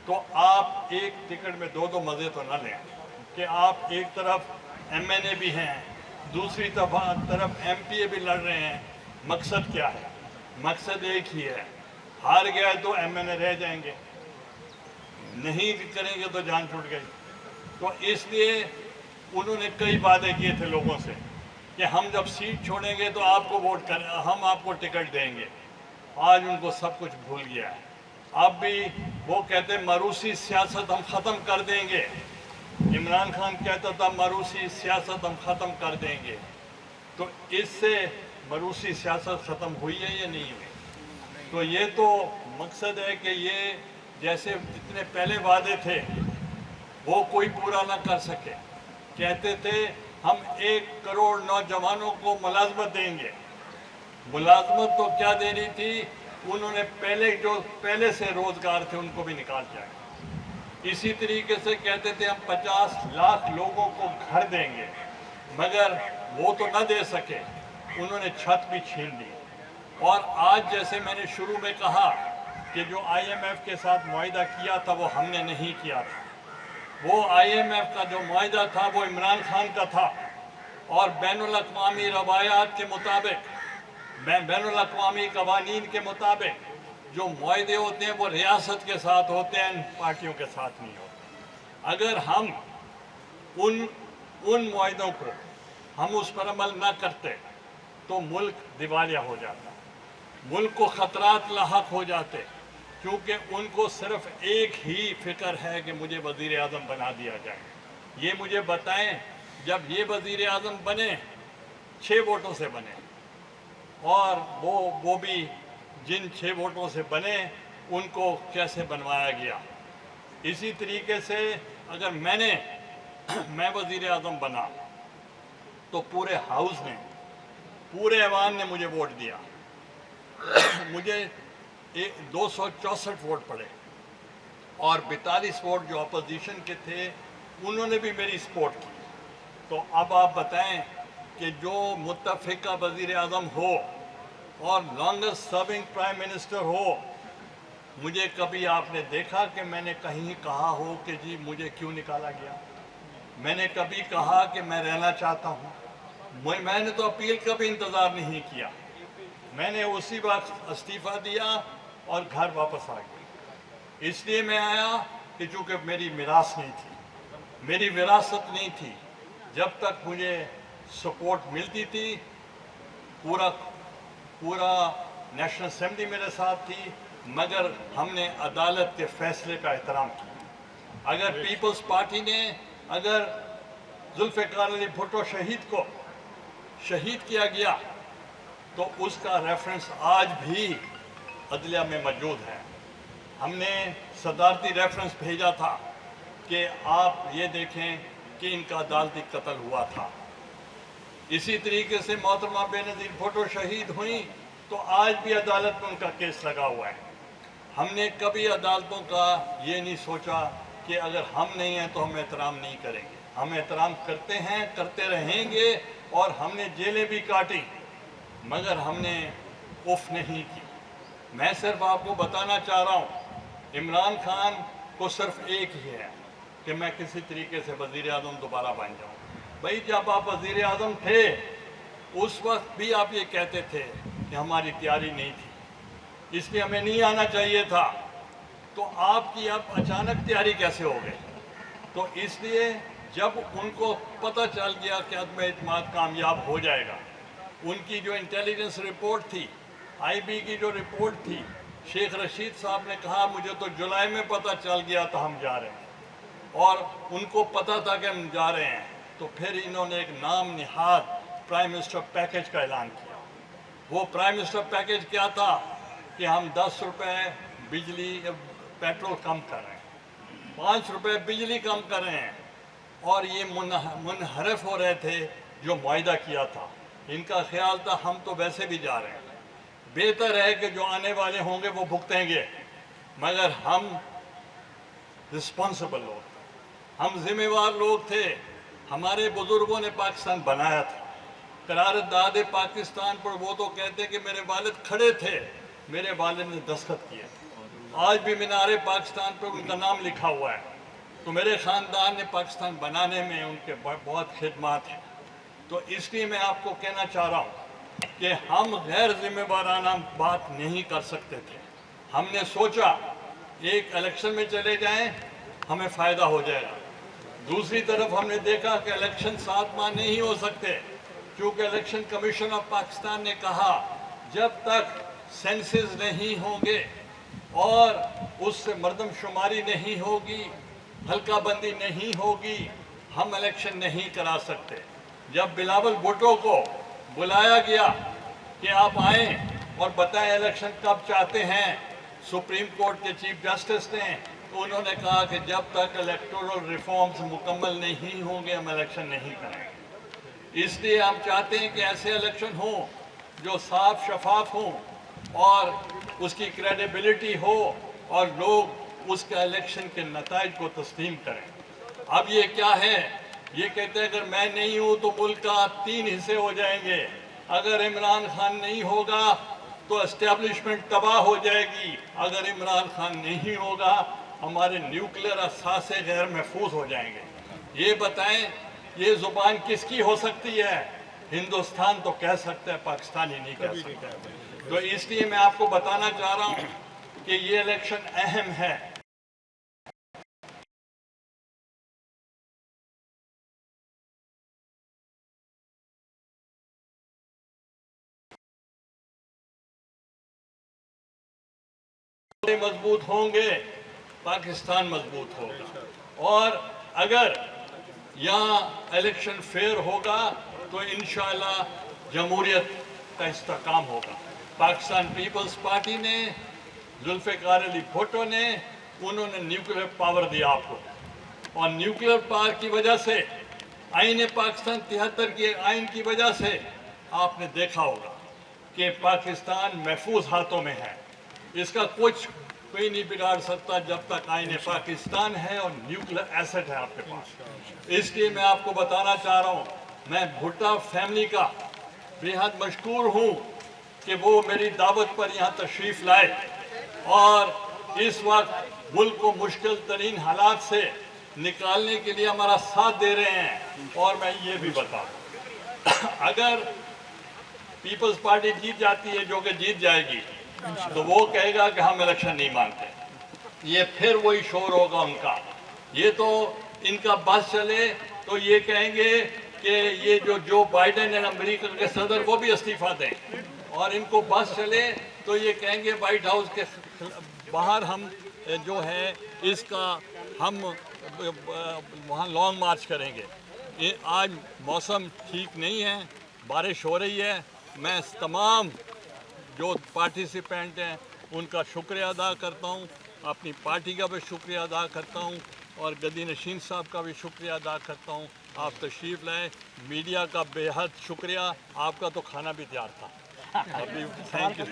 तो आप एक टिकट में दो मज़े तो ना लें कि आप एक तरफ MNA भी हैं, दूसरी तरफ MPA भी लड़ रहे हैं। मकसद क्या है? मकसद एक ही है, हार गया तो MNA रह जाएंगे, नहीं करेंगे तो जान छूट गई। तो इसलिए उन्होंने कई वादे किए थे लोगों से कि हम जब सीट छोड़ेंगे तो आपको वोट कर, हम आपको टिकट देंगे। आज उनको सब कुछ भूल गया है। अब भी वो कहते मरूसी सियासत हम ख़त्म कर देंगे। इमरान खान कहता था मरूसी सियासत हम ख़त्म कर देंगे। तो इससे मरूसी सियासत ख़त्म हुई है या नहीं हुई? तो ये तो मकसद है कि ये जैसे जितने पहले वादे थे वो कोई पूरा ना कर सके। कहते थे हम 1 करोड़ नौजवानों को मुलाजमत देंगे। मुलाजमत तो क्या देनी थी, उन्होंने पहले से रोजगार थे उनको भी निकाल दिया। इसी तरीके से कहते थे हम 50 लाख लोगों को घर देंगे, मगर वो तो न दे सके, उन्होंने छत भी छीन ली। और आज जैसे मैंने शुरू में कहा कि जो IMF के साथ मुआहिदा किया था वो हमने नहीं किया था। वो IMF का जो मुआहिदा था वो इमरान खान का था और बैनुल अक़वामी रवायात के मुताबिक, बैनुल अक़वामी कवानीन के मुताबिक जो मुआहिदे होते हैं वो रियासत के साथ होते हैं, पार्टियों के साथ नहीं होते। अगर हम उन मुआहिदों को हम उस पर अमल ना करते तो मुल्क दिवालिया हो जाता, मुल्क को ख़तरात लाहक हो जाते, क्योंकि उनको सिर्फ एक ही फिक्र है कि मुझे वज़ीर आज़म बना दिया जाए। ये मुझे बताएं, जब ये वज़ीर आज़म बने 6 वोटों से बने, और वो भी जिन 6 वोटों से बने उनको कैसे बनवाया गया। इसी तरीके से अगर मैं वज़ीर आज़म बना तो पूरे हाउस ने, पूरे ऐवान ने मुझे वोट दिया। मुझे 264 वोट पड़े और 42 वोट जो अपोजिशन के थे उन्होंने भी मेरी सपोर्ट की। तो अब आप बताएं कि जो मुत्तफ़िका वज़ीर आज़म हो और लॉन्गेस्ट सर्विंग प्राइम मिनिस्टर हो, मुझे कभी आपने देखा कि मैंने कहीं कहा हो कि जी मुझे क्यों निकाला गया? मैंने कभी कहा कि मैं रहना चाहता हूँ? मैंने तो अपील का भी इंतज़ार नहीं किया। मैंने उसी वक्त इस्तीफ़ा दिया और घर वापस आ गया। इसलिए मैं आया कि चूँकि मेरी मिरास नहीं थी, मेरी विरासत नहीं थी। जब तक मुझे सपोर्ट मिलती थी, पूरा नेशनल असेंबली मेरे साथ थी, मगर हमने अदालत के फैसले का एहतराम किया। अगर पीपल्स पार्टी ने अगर जुल्फ़िकार अली भुट्टो शहीद को शहीद किया गया तो उसका रेफरेंस आज भी अदलिया में मौजूद है। हमने सदारती रेफरेंस भेजा था कि आप ये देखें कि इनका अदालती कत्ल हुआ था। इसी तरीके से मोहतरमा बेनज़ीर भुट्टो शहीद हुई तो आज भी अदालत में उनका केस लगा हुआ है। हमने कभी अदालतों का ये नहीं सोचा कि अगर हम नहीं हैं तो हम एहतराम नहीं करेंगे। हम एहतराम करते हैं, करते रहेंगे, और हमने जेलें भी काटी मगर हमने उफ नहीं की। मैं सिर्फ आपको बताना चाह रहा हूँ, इमरान खान को सिर्फ एक ही है कि मैं किसी तरीके से वज़ीर आज़म दोबारा बन जाऊँ। भाई जब आप वज़ीर आज़म थे उस वक्त भी आप ये कहते थे कि हमारी तैयारी नहीं थी, इसलिए हमें नहीं आना चाहिए था। तो आपकी अब अचानक तैयारी कैसे हो गई? तो इसलिए जब उनको पता चल गया कि अदम एतमाद कामयाब हो जाएगा, उनकी जो इंटेलिजेंस रिपोर्ट थी, IB की जो रिपोर्ट थी, शेख रशीद साहब ने कहा मुझे तो जुलाई में पता चल गया था हम जा रहे हैं, और उनको पता था कि हम जा रहे हैं। तो फिर इन्होंने एक नाम निहाद प्राइम मिनिस्टर पैकेज का ऐलान किया। वो प्राइम मिनिस्टर पैकेज क्या था कि हम 10 रुपये बिजली पेट्रोल कम कर रहे हैं, 5 रुपये बिजली कम कर रहे हैं, और ये मुनहरफ हो रहे थे जो मुआहिदा किया था। इनका ख्याल था हम तो वैसे भी जा रहे हैं, बेहतर है कि जो आने वाले होंगे वो भुगतेंगे, मगर हम रिस्पॉन्सिबल लोग थे, हम जिम्मेवार लोग थे। हमारे बुज़ुर्गों ने पाकिस्तान बनाया था। करारदाद पाकिस्तान पर वो तो कहते कि मेरे वालिद खड़े थे, मेरे वालिद ने दस्तखत किए। आज भी मीनारे पाकिस्तान पर उनका नाम लिखा हुआ है। तो मेरे ख़ानदान ने पाकिस्तान बनाने में उनके बहुत खिदमत हैं। तो इसलिए मैं आपको कहना चाह रहा हूँ कि हम गैर जिम्मेवाराना बात नहीं कर सकते थे। हमने सोचा एक इलेक्शन में चले जाएं, हमें फ़ायदा हो जाएगा। दूसरी तरफ हमने देखा कि इलेक्शन 7 माह नहीं हो सकते, क्योंकि इलेक्शन कमीशन ऑफ पाकिस्तान ने कहा जब तक सेंसस नहीं होंगे और उससे मर्दमशुमारी नहीं होगी, हल्का बंदी नहीं होगी, हम इलेक्शन नहीं करा सकते। जब बिलावल भुट्टो को बुलाया गया कि आप आए और बताएं इलेक्शन कब चाहते हैं, सुप्रीम कोर्ट के चीफ जस्टिस ने, तो उन्होंने कहा कि जब तक इलेक्टोरल रिफॉर्म्स मुकम्मल नहीं होंगे हम इलेक्शन नहीं करेंगे। इसलिए हम चाहते हैं कि ऐसे इलेक्शन हो जो साफ शफाफ हों और उसकी क्रेडिबिलिटी हो और लोग उसके इलेक्शन के नताइज को तस्लीम करें। अब ये क्या है, ये कहते हैं अगर मैं नहीं हूँ तो मुल्क का 3 हिस्से हो जाएंगे, अगर इमरान खान नहीं होगा तो एस्टेब्लिशमेंट तबाह हो जाएगी, अगर इमरान खान नहीं होगा हमारे न्यूक्लियर असासे गैर महफूज हो जाएंगे। ये बताएं ये ज़ुबान किसकी हो सकती है? हिंदुस्तान तो कह सकता है, पाकिस्तान ही नहीं कह सकता। तो इसलिए मैं आपको बताना चाह रहा हूँ कि ये इलेक्शन अहम है। मजबूत होंगे, पाकिस्तान मजबूत होगा। और अगर यहाँ इलेक्शन फेयर होगा तो इंशाअल्लाह जमहूरियत का इस्तेकाम होगा। पाकिस्तान पीपल्स पार्टी ने, जुल्फ़िकार अली भुट्टो ने, उन्होंने न्यूक्लियर पावर दिया आपको, और न्यूक्लियर पावर की वजह से आईन पाकिस्तान 73 के आइन की वजह से आपने देखा होगा कि पाकिस्तान महफूज हाथों में है। इसका कुछ कोई नहीं बिगाड़ सकता जब तक आईन पाकिस्तान है और न्यूक्लियर एसेट है आपके पास। इसलिए मैं आपको बताना चाह रहा हूँ, मैं भुट्टो फैमिली का बेहद मशकूर हूँ कि वो मेरी दावत पर यहाँ तशरीफ़ लाए और इस वक्त मुल्क को मुश्किल तरीन हालात से निकालने के लिए हमारा साथ दे रहे हैं। और मैं ये भी बताऊँ, अगर पीपल्स पार्टी जीत जाती है, जो कि जीत जाएगी, तो वो कहेगा कि हम इलेक्शन नहीं मानते। ये फिर वही शोर होगा उनका। ये तो इनका बस चले तो ये कहेंगे कि ये जो बाइडेन है अमेरिका के सदर, वो भी इस्तीफा दें, और इनको बस चले तो ये कहेंगे वाइट हाउस के बाहर हम जो है इसका हम वहाँ लॉन्ग मार्च करेंगे। आज मौसम ठीक नहीं है, बारिश हो रही है। मैं तमाम जो पार्टिसिपेंट हैं उनका शुक्रिया अदा करता हूँ, अपनी पार्टी का भी शुक्रिया अदा करता हूँ और गद्दी नशीन साहब का भी शुक्रिया अदा करता हूँ। आप तशरीफ़ लाए, मीडिया का बेहद शुक्रिया, आपका तो खाना भी तैयार था। अभी थैंक यू।